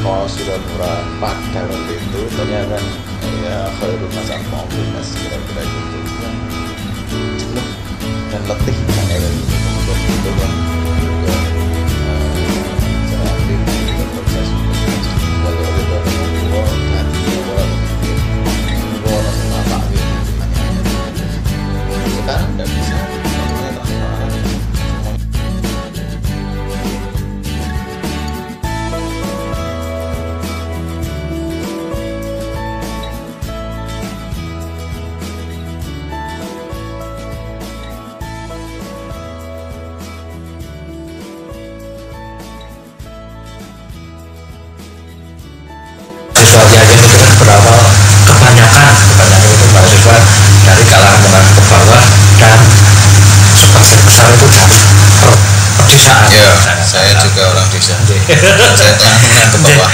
kalau sudah murah pada waktu itu ternyata kan ya khairun nas anfa'uhum nas kira-kira gitu kan jenuh dan letih kan ya kan gitu kemudian itu kan juga saya ambil juga proses kalau itu Allah hati Allah Allah langsung apa gitu sekarang nggak bisa semuanya transparan. Siswanya aja itu kan berawal kebanyakan itu mahasiswa dari kalangan menengah ke bawah dan sebagian besar itu dari pedesaan. Ya, saya juga orang desa. Saya tengah ke bawah.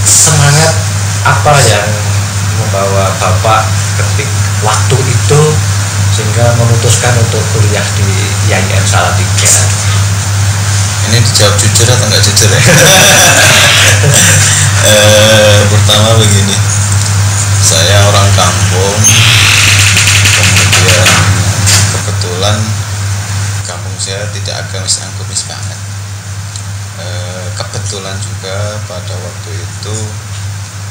Semangat apa yang membawa Bapak ketik waktu itu sehingga memutuskan untuk kuliah di IAIN Salatiga? Ini dijawab jujur atau nggak jujur ya? Pertama begini, saya orang kampung, kemudian kebetulan kampung saya tidak agamis banget. Kebetulan juga pada waktu itu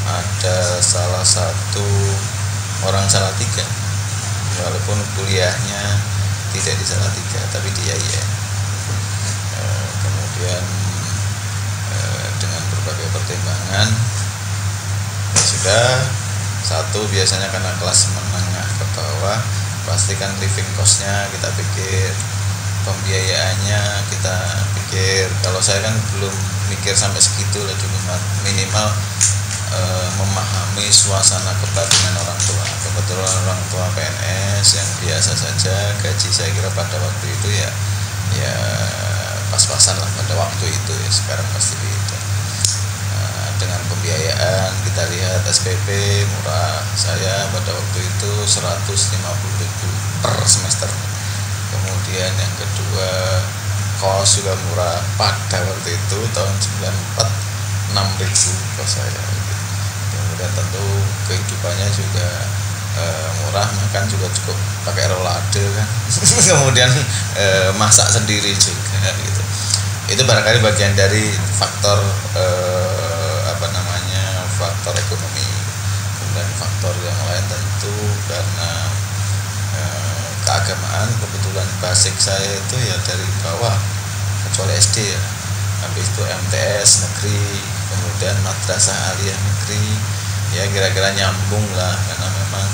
ada salah satu orang Salatiga, walaupun kuliahnya tidak di Salatiga tapi di IAIN. Kemudian dengan berbagai pertimbangan ya sudah, satu biasanya karena kelas menengah ke bawah pasti kan living costnya kita pikir, pembiayaannya kita pikir. Kalau saya kan belum mikir sampai segitu lah dulu, minimal memahami suasana kebatinan orang tua. Kebetulan orang tua PNS yang biasa saja, gaji saya kira pada waktu itu ya pas-pasan lah pada waktu itu ya, sekarang pasti beda. Dengan pembiayaan kita lihat SPP murah, saya pada waktu itu 150.000 per semester. Kemudian yang kedua kos juga murah pada waktu itu tahun 94 6.000 kos saya. Kemudian tentu kehidupannya juga murah, makan juga cukup pakai rolade kan. Kemudian masak sendiri juga gitu. Itu barangkali bagian dari faktor faktor ekonomi. Kemudian faktor yang lain tentu karena keagamaan. Kebetulan basic saya itu ya dari bawah kecuali SD ya, habis itu MTS negeri, kemudian madrasah aliyah negeri, ya kira-kira nyambung lah, karena memang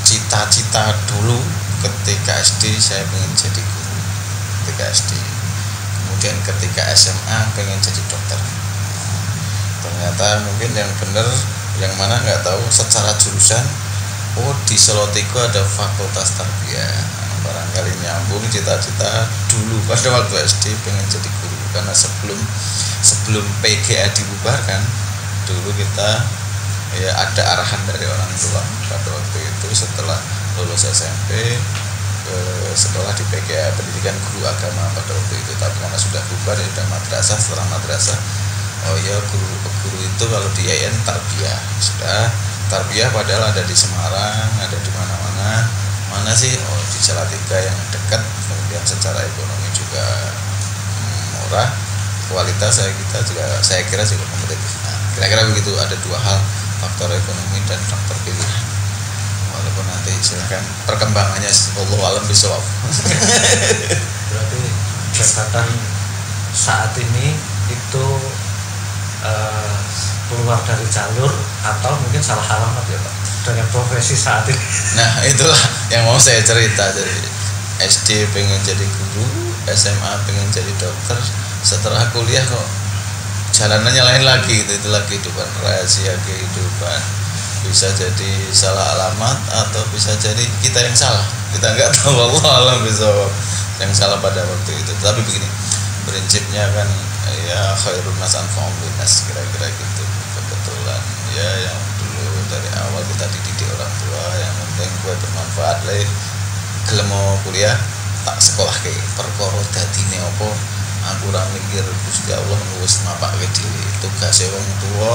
cita-cita dulu ketika SD saya pengen jadi guru ketika SD, kemudian ketika SMA pengen jadi dokter. Ternyata mungkin yang benar yang mana nggak tahu, secara jurusan di Salatiga ada fakultas tarbiyah, barangkali nyambung cita-cita dulu pada waktu SD pengen jadi guru, karena sebelum PGA dibubarkan dulu kita ya ada arahan dari orang tua pada waktu itu setelah lulus SMP sekolah di PGA pendidikan guru agama pada waktu itu, tapi karena sudah bubar ya udah madrasah. Setelah madrasah guru itu kalau di IAIN tarbiyah, sudah tarbiyah padahal ada di Semarang, ada di mana sih, di Salatiga yang dekat, kemudian secara ekonomi juga murah, kualitas saya kira juga kompetitif. Nah, kira-kira begitu, ada dua hal, faktor ekonomi dan faktor pilihan. Walaupun nanti silakan perkembangannya wallahu alam bisawab. Berarti jabatan saat ini itu keluar dari jalur atau mungkin salah alamat ya Pak dengan profesi saat ini. Nah itulah yang mau saya cerita. Jadi SD pengen jadi guru, SMA pengen jadi dokter, setelah kuliah kok jalanannya lain lagi gitu. Itulah kehidupan, rahasia kehidupan. Bisa jadi salah alamat atau bisa jadi kita yang salah, kita nggak tahu, Allah alam bisawab yang salah pada waktu itu. Tapi begini, prinsipnya kan ya khairun nas anfa'uhum linnas, kira-kira gitu. Kebetulan ya yang dulu dari awal kita dididik orang tua, yang penting gue bermanfaat lah, gelem mau kuliah tak sekolah ke perkara dadine apa aku ora mikir Gusti Allah wis napake dhewe tugas wong tuwa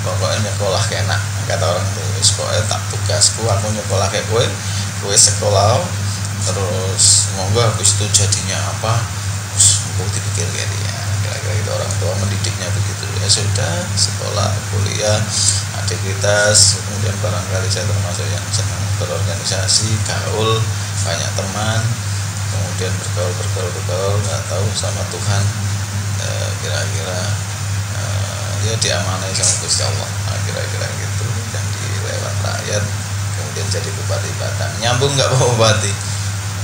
pokoknya nyekolah kenak kata orang itu wis pokoke tak tugasku aku nyekolahke kowe sekolah terus monggo habis itu jadinya apa terus monggo dipikir ya kira-kira itu orang tua mendidiknya begitu ya sudah sekolah kuliah aktivitas kemudian barangkali saya termasuk yang senang berorganisasi gaul banyak teman kemudian bergaul nggak tahu sama Tuhan kira-kira ya diamanai sama Gusti Allah kira-kira gitu dan dilewat rakyat kemudian jadi bupati Batang nyambung nggak bupati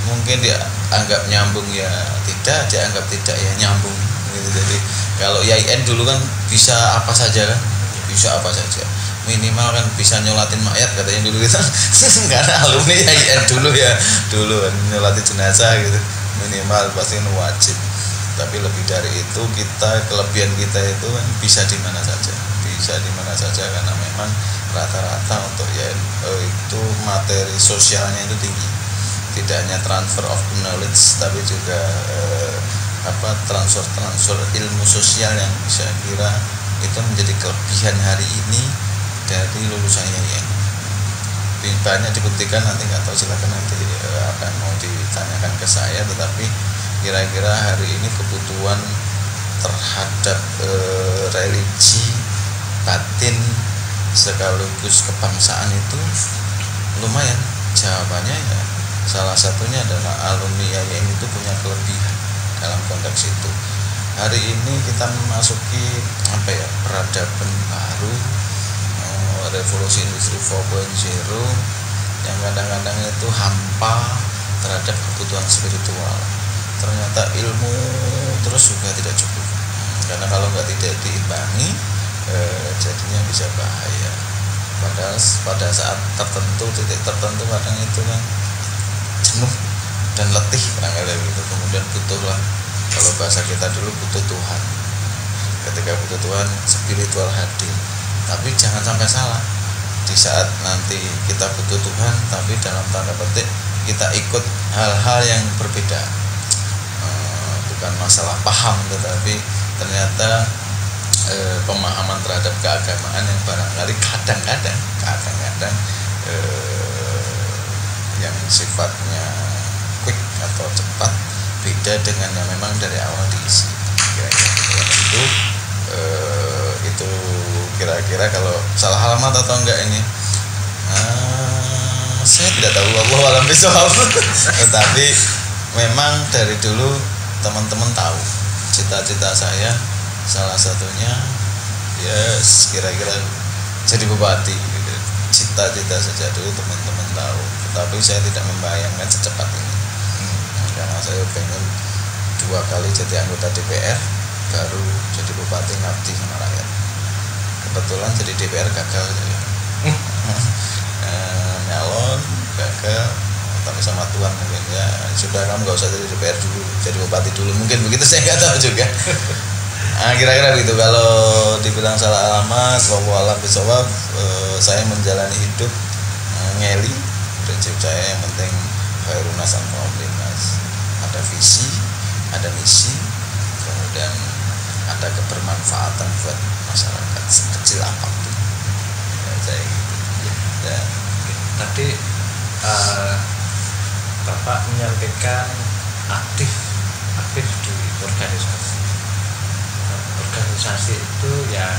mungkin dia anggap nyambung ya tidak dianggap tidak ya nyambung gitu. Jadi kalau YIN dulu kan bisa apa saja kan bisa apa saja minimal kan bisa nyolatin mayat katanya dulu gitu karena alumni YIN dulu kan nyolatin jenazah gitu minimal pasti wajib tapi lebih dari itu kelebihan kita itu kan bisa di mana saja karena memang rata-rata untuk YIN itu materi sosialnya itu tinggi tidak hanya transfer of knowledge tapi juga transfer ilmu sosial yang saya kira itu menjadi kelebihan hari ini dari lulusan YIN banyak dibuktikan nanti nggak tahu silakan nanti akan mau ditanyakan ke saya tetapi kira-kira hari ini kebutuhan terhadap religi batin sekaligus kebangsaan itu lumayan jawabannya ya salah satunya adalah alumni YIN itu punya kelebihan dalam konteks itu hari ini kita memasuki peradaban baru revolusi industri 4.0 yang kadang-kadang itu hampa terhadap kebutuhan spiritual ternyata ilmu terus juga tidak cukup karena kalau tidak diimbangi jadinya bisa bahaya padahal pada saat tertentu titik tertentu kadang itu kan jenuh dan letih barangkali gitu kemudian butuhlah kalau bahasa kita dulu butuh Tuhan ketika butuh Tuhan spiritual hadir tapi jangan sampai salah di saat nanti kita butuh Tuhan tapi dalam tanda petik kita ikut hal-hal yang berbeda bukan masalah paham tetapi ternyata pemahaman terhadap keagamaan yang barangkali kadang-kadang yang sifatnya quick atau cepat beda dengan yang memang dari awal diisi kira-kira itu kira-kira kalau salah alamat atau enggak ini saya tidak tahu Allah alam bisawab tetapi memang dari dulu teman-teman tahu cita-cita saya salah satunya ya kira-kira jadi bupati gitu. Cita-cita saja dulu teman-teman tahu tetapi saya tidak membayangkan secepat ini karena saya pengen 2 kali jadi anggota DPR baru jadi bupati ngabdi sama rakyat kebetulan jadi DPR gagal saya nyalon gagal tapi sama Tuhan mungkin ya sudah kamu gak usah jadi DPR dulu jadi bupati dulu mungkin begitu saya nggak tahu juga kira-kira begitu kalau dibilang salah alamat wallahualam bisawab saya menjalani hidup ngeli prinsip saya yang penting khairun nas al-mu'minnas ada visi ada misi kemudian ada kebermanfaatan buat masyarakat sekecil apapun ya, saya gitu ya. Tadi Bapak menyampaikan aktif di organisasi itu yang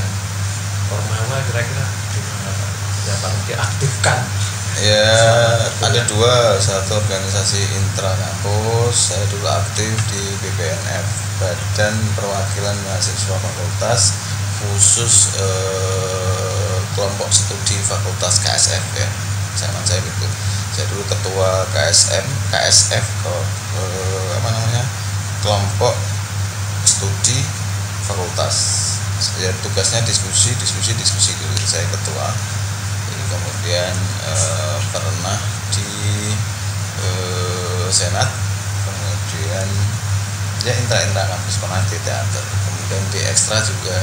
formal kira-kira di mana Pak? Ya paling diaktifkan ya ada 2 satu organisasi intra kampus saya dulu aktif di BPNF Badan Perwakilan Mahasiswa Fakultas khusus kelompok studi Fakultas KSF ya zaman saya itu saya dulu ketua KSF kelompok studi fakultas ya tugasnya diskusi dulu saya ketua jadi kemudian pernah di senat kemudian ya intra kampus pernah di teater kemudian di ekstra juga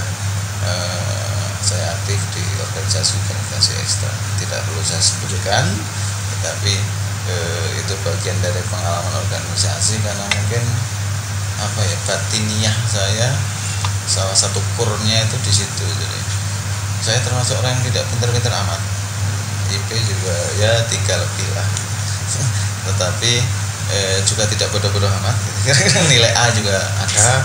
saya aktif di organisasi ekstra tidak perlu saya sebutkan tetapi itu bagian dari pengalaman organisasi karena mungkin apa ya, batiniah saya, salah satu kurnya itu di situ. Jadi saya termasuk orang yang tidak pintar-pintar amat, IP juga ya 3 lebih lah tetapi juga tidak bodoh-bodoh amat gitu. Nilai A juga ada,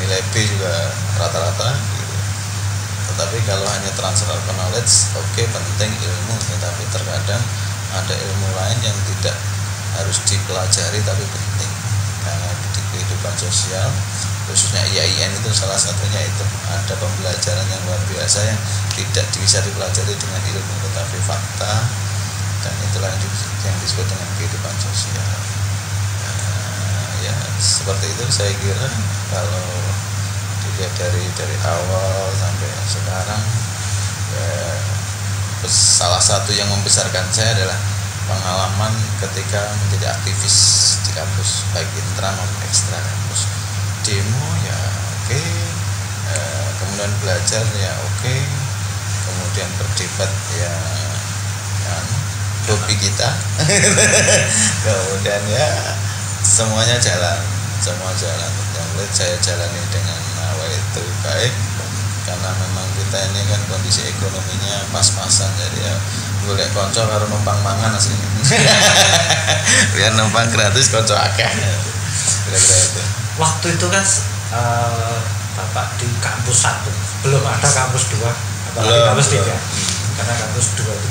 nilai B juga rata-rata gitu. Tetapi kalau hanya transfer of knowledge, oke, penting ilmu, tetapi terkadang ada ilmu lain yang tidak harus dipelajari tapi penting karena di kehidupan sosial, khususnya IAIN itu salah satunya, itu ada pembelajaran yang luar biasa yang tidak bisa dipelajari dengan ilmu tetapi fakta, dan itulah yang disebut dengan kehidupan sosial. Ya seperti itu saya kira kalau dilihat dari awal sampai sekarang ya, salah satu yang membesarkan saya adalah pengalaman ketika menjadi aktivis di kampus, baik intra maupun ekstra kampus. Demo ya oke, kemudian belajar ya oke, kemudian berdebat ya hobi kita kemudian ya semuanya jalan. Yang saya jalani dengan itu baik karena memang kita ini kan kondisi ekonominya pas-pasan, jadi ya boleh konco karo numpang mangan aslinya biar numpang gratis konco akeh, kira-kira itu. Waktu itu kan Bapak di kampus 1, belum ada kampus 2, apalagi kampus 3. Karena kampus 2 itu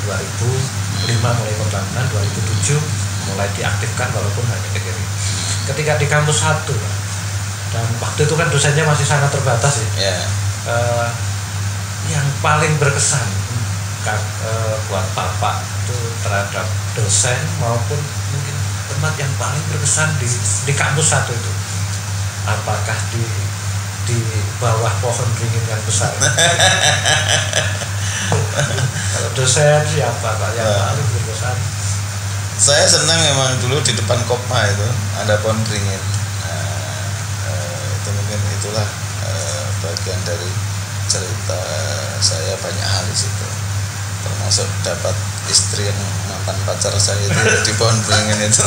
2005 mulai pembangunan, 2007 mulai diaktifkan walaupun hanya kecil. Ketika di kampus 1 dan waktu itu kan dosennya masih sangat terbatas ya. Yang paling berkesan buat Bapak itu terhadap dosen maupun mungkin tempat yang paling berkesan di kampus 1 itu, apakah di bawah pohon ringin yang besar? Kalau dosen siapa Pak yang paling berkesan? Saya senang memang dulu di depan Kopma itu ada pohon ringin. Itu mungkin itulah bagian dari cerita saya, banyak hal di situ, termasuk dapat istri yang mantan pacar saya itu di pohon beringin itu.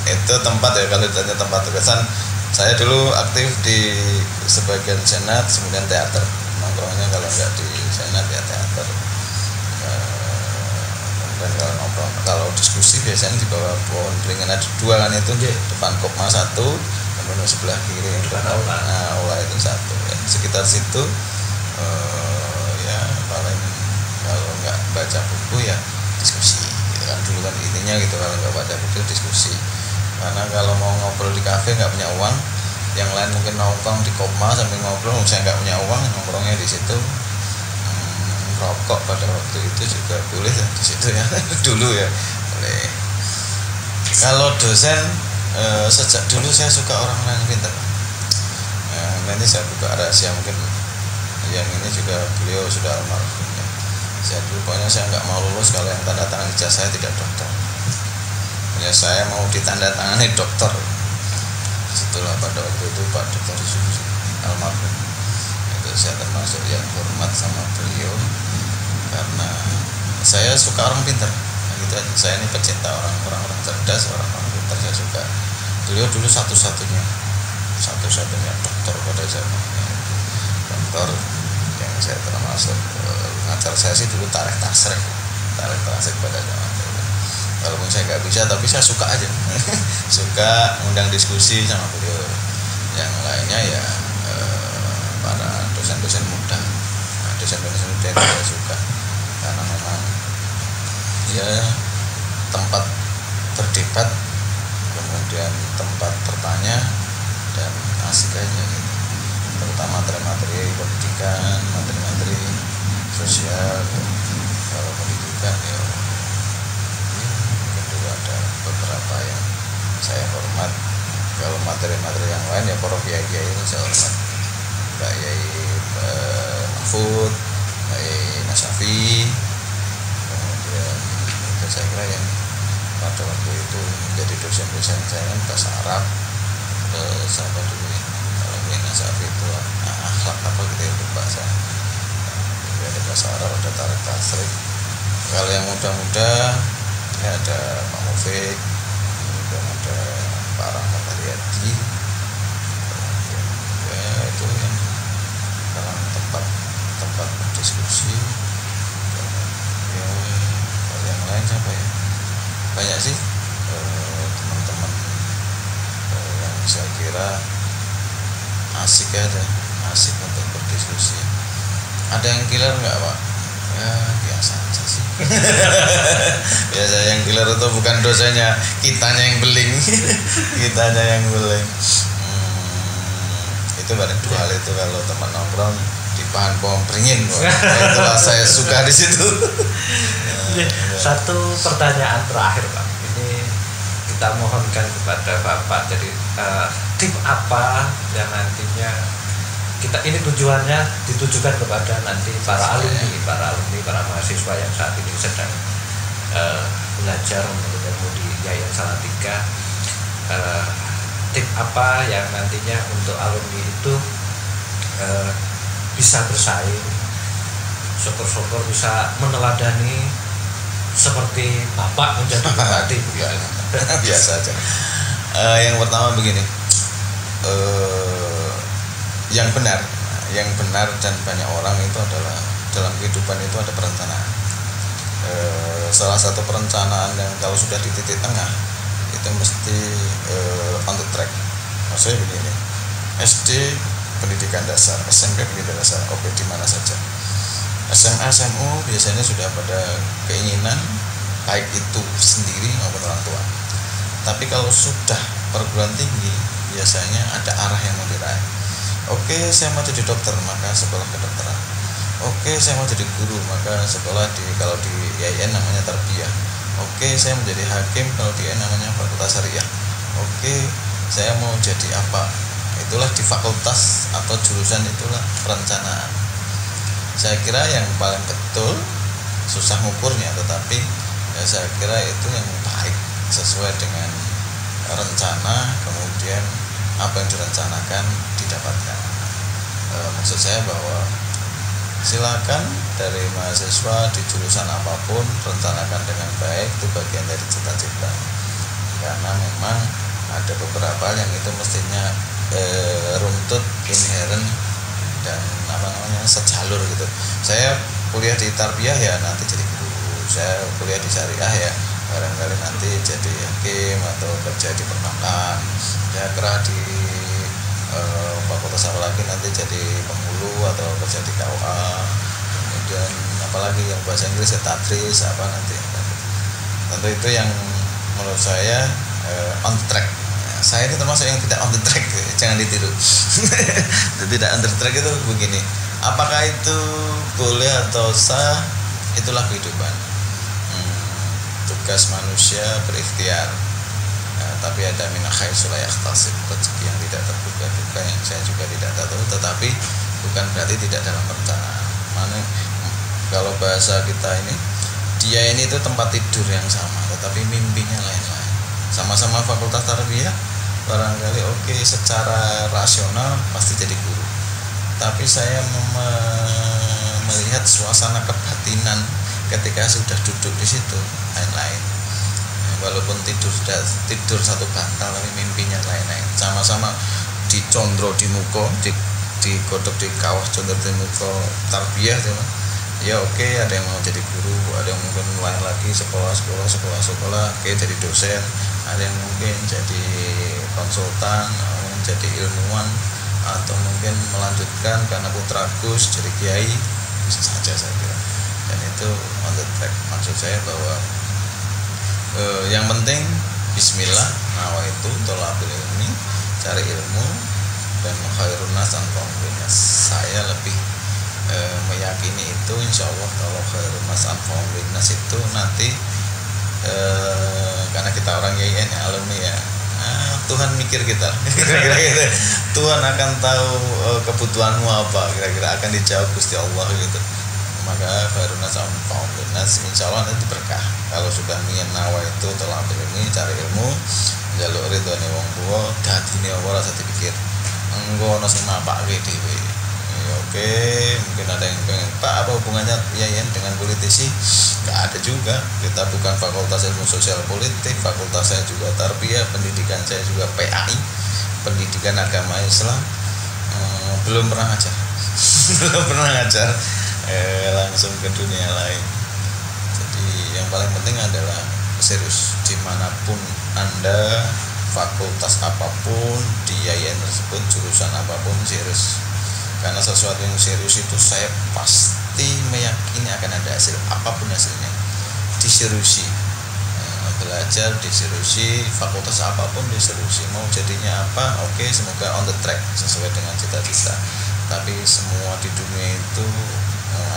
Itu tempat ya, kalau ditanya tempat berkesan, saya dulu aktif di sebagian senat, kemudian teater, nongkrongnya kalau nggak di senat ya teater. Dan kalau diskusi biasanya di bawah pohon beringin, ada 2 kan itu, depan Kopma 1, kemudian sebelah kiri depan aula itu 1 ya. Sekitar situ ya paling kalau nggak baca buku ya diskusi gitu kan, dulu kan intinya gitu, kalau nggak baca buku diskusi. Karena kalau mau ngobrol di kafe nggak punya uang, yang lain mungkin nongkrong di Kopma sambil ngobrol, saya nggak punya uang, nongkrongnya di situ. Rokok pada waktu itu juga boleh ya di situ ya dulu ya boleh. Kalau dosen sejak dulu saya suka orang-orang yang pintar. Nanti saya buka rahasia, mungkin yang ini juga beliau sudah almarhum ya. Saya dulu pokoknya saya nggak mau lulus kalau yang tanda tangan ijazah saya tidak dokter. Ya saya mau ditandatangani dokter. Setelah pada waktu itu Pak Dr. Yusuf almarhum, itu saya termasuk yang hormat sama beliau karena saya suka orang pintar. Gitu aja. Saya ini pecinta orang-orang cerdas, orang-orang pintar saya suka. Beliau dulu satu-satunya dokter pada zamannya. Dokter yang saya termasuk ngajar saya sih dulu tarikh tasrih pada zaman itu. Walaupun saya nggak bisa, tapi saya suka aja. Suka undang diskusi sama beliau. Yang lainnya ya para dosen-dosen muda. Dosen-dosen muda itu saya suka karena memang ya tempat berdebat, kemudian tempat bertanya, dan asik aja gitu. Terutama materi-materi pendidikan, materi-materi sosial. Kalau pendidikan ya mungkin juga ada beberapa yang saya hormat. Kalau materi-materi yang lain ya para kiai-kiai itu saya hormat, Pak Yai Mahfud, Pak Yai Nasyafi, kemudian itu saya kira yang pada waktu itu menjadi dosen-dosen saya kan bahasa Arab, siapa dulu ya, kalau Yai Nasyafi itu akhlak apa gitu ya, lupa saya. Ada bahasa Arab, ada tarikh tasrih. Kalau yang muda-muda ya ada Pak Taufik, kemudian ada Pak Rahmat Haryadi, ya itu yang dalam tempat berdiskusi. Ya, kalau yang lain siapa ya, banyak sih teman-teman yang saya kira asik untuk berdiskusi. Ada yang killer nggak Pak? Ya biasa aja sih. Biasa, yang killer itu bukan dosanya, kitanya yang beling. Kitanya yang beling. Itu barang dua hal itu, kalau teman nongkrong di bahan pohon beringin, itulah saya suka di situ. Satu pertanyaan terakhir Pak, ini kita mohonkan kepada Bapak, jadi tip apa yang nantinya kita ini tujuannya ditujukan kepada nanti para alumni, para mahasiswa yang saat ini sedang belajar menuntut ilmu di Yayasan Salatiga. Tip apa yang nantinya untuk alumni itu bisa bersaing, syukur-syukur bisa meneladani seperti Bapak menjadi bupati. Biasa aja. Yang pertama begini, yang benar dan banyak orang itu adalah dalam kehidupan itu ada perencanaan. Salah satu perencanaan yang kalau sudah di titik tengah itu mesti on the track. Maksudnya begini, SD pendidikan dasar, SMP pendidikan dasar, oke di mana saja. SMA, SMU biasanya sudah pada keinginan baik itu sendiri maupun orang tua. Tapi kalau sudah perguruan tinggi biasanya ada arah yang mau diraih. Oke, saya mau jadi dokter, maka sekolah kedokteran. Oke, saya mau jadi guru, maka sekolah kalau di IAIN namanya tarbiyah. Oke, saya menjadi hakim, kalau di IAIN namanya fakultas syariah. Oke, saya mau jadi apa? Itulah di fakultas atau jurusan, itulah perencanaan. Saya kira yang paling betul, susah ngukurnya, tetapi ya saya kira itu yang baik, sesuai dengan rencana, kemudian apa yang direncanakan didapatkan. Maksud saya bahwa silakan dari mahasiswa di jurusan apapun rencanakan dengan baik, itu bagian dari cita-cita. Karena memang ada beberapa yang itu mestinya runtut, inherent, dan sejalur gitu. Saya kuliah di tarbiyah ya nanti jadi guru, saya kuliah di syariah ya barangkali nanti jadi hakim atau kerja di perbankan, saya kira di fakultas apa lagi nanti jadi penghulu atau kerja di KUA, kemudian apalagi yang bahasa Inggris ya tadris apa nanti. Tentu itu yang menurut saya on track. Saya ini termasuk yang tidak on the track, jangan ditiru. Tidak on the track itu begini, apakah itu boleh atau sah, itulah kehidupan. Tugas manusia berikhtiar, tapi ada minah haitsu la yahtasib, rezeki yang tidak terduga-duga yang saya juga tidak tahu, tetapi bukan berarti tidak dalam perencanaan. Mana kalau bahasa kita ini, dia ini itu tempat tidur yang sama, tetapi mimpinya lain-lain. Sama-sama fakultas tarbiyah, barangkali oke, secara rasional pasti jadi guru, tapi saya melihat suasana kebatinan ketika sudah duduk di situ lain-lain. Walaupun tidur satu bantal, tapi mimpinya lain-lain. Sama-sama dicondro di muka, digodok di kawah, condro di muka tarbiyah, ya oke, ada yang mau jadi guru, ada yang mungkin lain lagi sekolah, oke jadi dosen, ada yang mungkin jadi konsultan, jadi ilmuwan, atau mungkin melanjutkan karena putra Gus jadi kiai, bisa saja saya kira. Dan itu on the track. Maksud saya bahwa yang penting bismillah, nawaitu thalabul ilmi, cari ilmu, dan khairun nas anfa'uhum linnas. Saya lebih meyakini itu, insya Allah kalau khairun nas anfa'uhum linnas itu nanti karena kita orang YIN ya, alumni ya, Tuhan mikir kita kira-kira gitu. Tuhan akan tahu kebutuhanmu apa, kira-kira akan dijawab Gusti Allah gitu. Maka khairun nas anfa'uhum linnas, insya Allah nanti berkah. Kalau sudah niat nawa itu thalabul ilmi, cari ilmu, njaluk ridhone wong tuwa, dadine ora usah dipikir engko ana sing mapake dhewe. ya oke, mungkin ada yang pengen, Pak apa hubungannya IAIN dengan politisi? Nggak ada juga, kita bukan fakultas ilmu sosial politik, fakultas saya juga tarbiyah, pendidikan saya juga PAI, pendidikan agama Islam. Belum pernah ngajar belum pernah ngajar langsung ke dunia lain. Jadi yang paling penting adalah serius dimanapun Anda, fakultas apapun di IAIN tersebut, jurusan apapun serius, karena sesuatu yang serius itu saya pasti meyakini akan ada hasil, apapun hasilnya diseriusi. Belajar diseriusi, fakultas apapun diseriusi, mau jadinya apa oke, semoga on the track sesuai dengan cita-cita. Tapi semua di dunia itu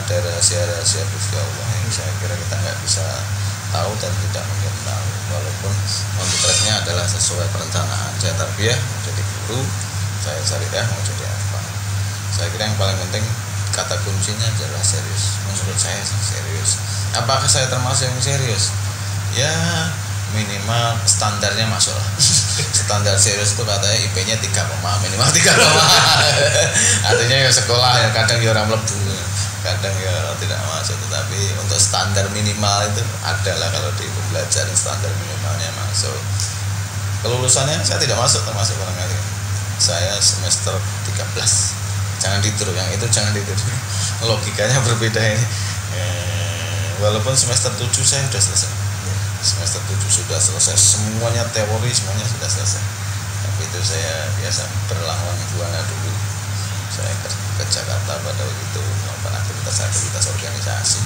ada rahasia-rahasia Gusti Allah yang saya kira kita nggak bisa tahu dan tidak mungkin tahu, walaupun on the tracknya adalah sesuai perencanaan. Saya tarbiyah mau jadi guru, saya syariah mau jadi apa. Saya kira yang paling penting kata kuncinya adalah serius. Menurut saya serius. Apakah saya termasuk yang serius? Ya minimal standarnya masuk lah. Standar serius itu katanya IP-nya 3, minimal 3. Artinya ya sekolah ya kadang ya orang mlebu, kadang ya tidak masuk, tetapi untuk standar minimal itu adalah kalau di pembelajaran standar minimalnya masuk. Kelulusannya saya tidak masuk termasuk barangkali. Saya semester 13. Jangan ditiru, yang itu jangan ditiru. Logikanya berbeda ini. Walaupun semester 7 saya sudah selesai. Semester 7 sudah selesai, semuanya teori, semuanya sudah selesai. Tapi itu saya biasa berlang-lang buana dulu. Saya ke Jakarta pada waktu itu melakukan aktivitas organisasi,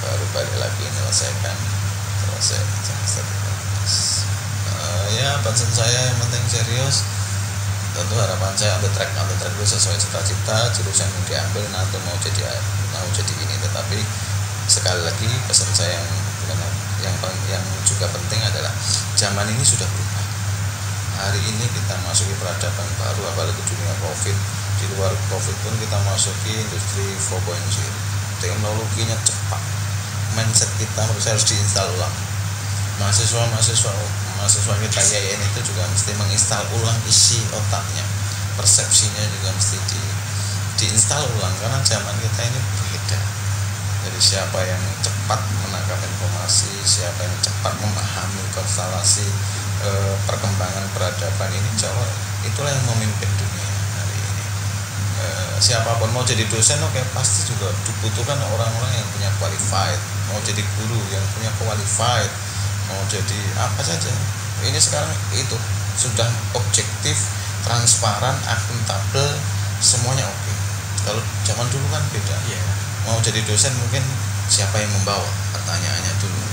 baru balik lagi menyelesaikan selesai semester 13. Ya concern saya yang penting serius. Tentu harapan saya on the track itu sesuai cita-cita, jurusan yang diambil atau mau jadi ini. Tetapi sekali lagi pesan saya yang juga penting adalah zaman ini sudah berubah. Hari ini kita masuki peradaban baru, apalagi dunia COVID. Di luar COVID pun kita masuki industri 4.0. Teknologinya cepat. Mindset kita menurut saya harus diinstal ulang. Mahasiswa kita IAIN itu juga mesti menginstal ulang isi otaknya. Persepsinya juga mesti diinstal ulang, karena zaman kita ini berbeda. Jadi siapa yang cepat menangkap informasi, siapa yang cepat memahami konstelasi perkembangan peradaban ini, itulah yang memimpin dunia hari ini. Siapapun mau jadi dosen, oke, pasti juga dibutuhkan orang-orang yang punya qualified. Mau jadi guru yang punya qualified, mau jadi apa saja. Ini sekarang itu sudah objektif, transparan, akuntabel, semuanya oke. Kalau zaman dulu kan beda. Mau jadi dosen mungkin siapa yang membawa pertanyaannya dulu.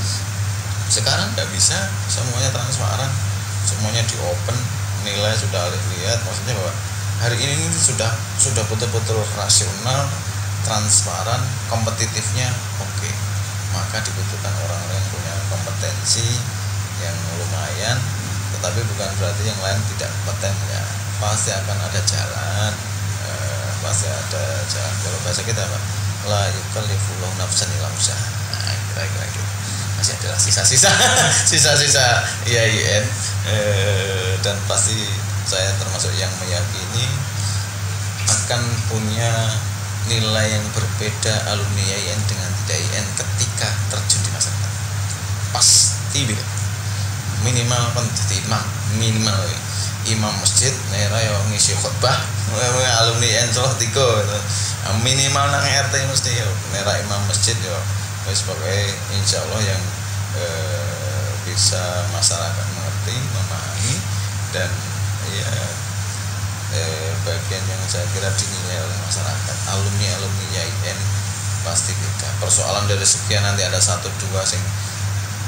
Sekarang nggak bisa, semuanya transparan, semuanya di open, nilai sudah lihat. Maksudnya bahwa hari ini sudah betul-betul rasional, transparan, kompetitifnya oke. Maka dibutuhkan orang-orang yang punya kompetensi yang lumayan, tetapi bukan berarti yang lain tidak kompeten ya. Pasti akan ada jalan, Kalau bahasa kita apa? La yukallifullahu nafsan illa wus'aha. Nah, kira-kira gitu. Masih adalah sisa-sisa IAIN, dan pasti saya termasuk yang meyakini akan punya nilai yang berbeda alumni IAIN dengan tidak IAIN ketika terjun di masyarakat. Pasti beda. Minimal minimal imam masjid nera yang ngisi khutbah alumni IAIN Solo 3 gitu. Minimal nang RT mesti ya nera imam masjid ya wis pokoke insyaallah yang bisa masyarakat mengerti, memahami, dan ya bagian yang saya kira dinilai oleh masyarakat. Alumni IAIN pasti beda. Persoalan dari sekian nanti ada 1-2 sing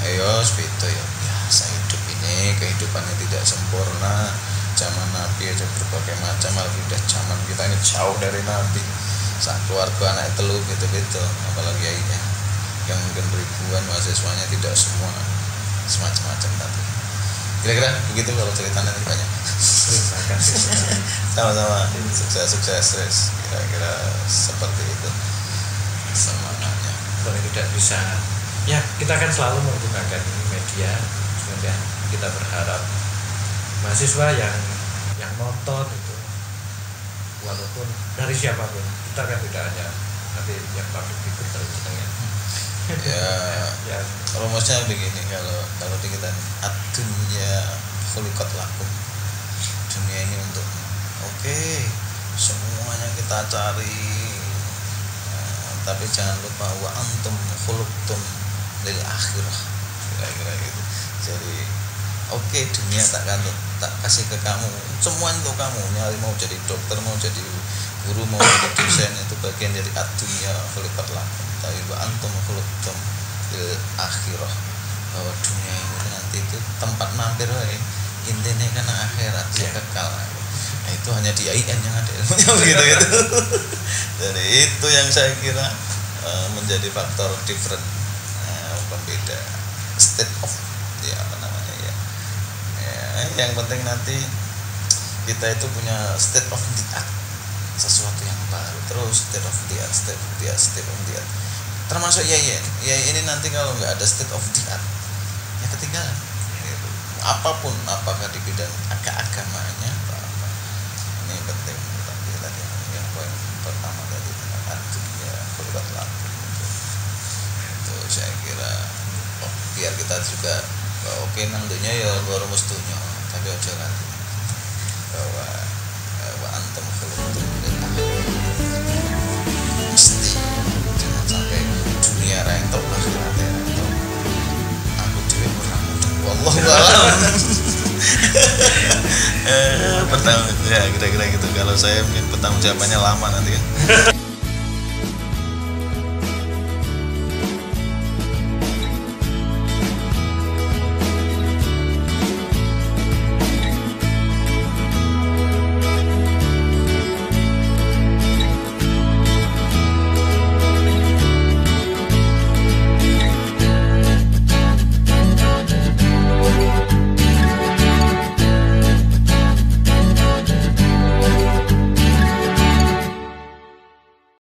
ayo beda ya. Biasa hidup ini, kehidupannya tidak sempurna. Zaman Nabi aja berbagai macam, apalagi udah zaman kita ini jauh dari Nabi. Saat keluarga anak telu gitu-gitu, apalagi IAIN yang mungkin ribuan mahasiswanya, tidak semua semacam-macam tadi. Kira-kira begitu kalau cerita nanti banyak. Terima kasih. Sama-sama, sukses. Kira-kira seperti itu semangatnya. Kalau tidak bisa, ya kita akan selalu menggunakan media. Kemudian kita berharap mahasiswa yang nonton itu, walaupun dari siapapun, ada kan bedanya nanti yang public figure terus ya. Ya, kalau maksudnya begini, kalau di kita dunia khuliqat lakum, dunia ini untuk oke, semuanya kita cari, tapi jangan lupa wa antum khuluqtum lil akhirah, kira-kira gitu. Jadi oke, dunia tak kasih ke kamu, semua untuk kamu, nyari mau jadi dokter, mau jadi guru, mau jadi dosen, itu bagian dari dunia khuliqat lakum. Tapi wa antum khuluqtum lil akhirah, bahwa dunia ini nanti itu tempat mampir, intinya karena akhirat ya kekal. Nah, itu hanya di IAIN yang ada ilmunya begitu. Jadi itu yang saya kira menjadi faktor different, pembeda state of yang penting nanti kita itu punya state of the art, sesuatu yang baru terus, state of the art, termasuk IAIN ini nanti kalau nggak ada state of the art ya ketinggalan gitu. Apapun, apakah di bidang keagamanya apa. Ini penting tadi yang poin pertama tadi tentang dunia khuliqat lakum itu saya kira biar kita juga oke nang dunia ya luar mestinya, tapi aja nanti bahwa antum khuluqtum lil akhirah, mesti jangan sampai dunia rentok akhirat rentok. Aku dhewe ora mudeng wallahu a'lam. Pertama ya kira-kira gitu. Kalau saya mungkin pertanggung jawabannya lama nanti kan.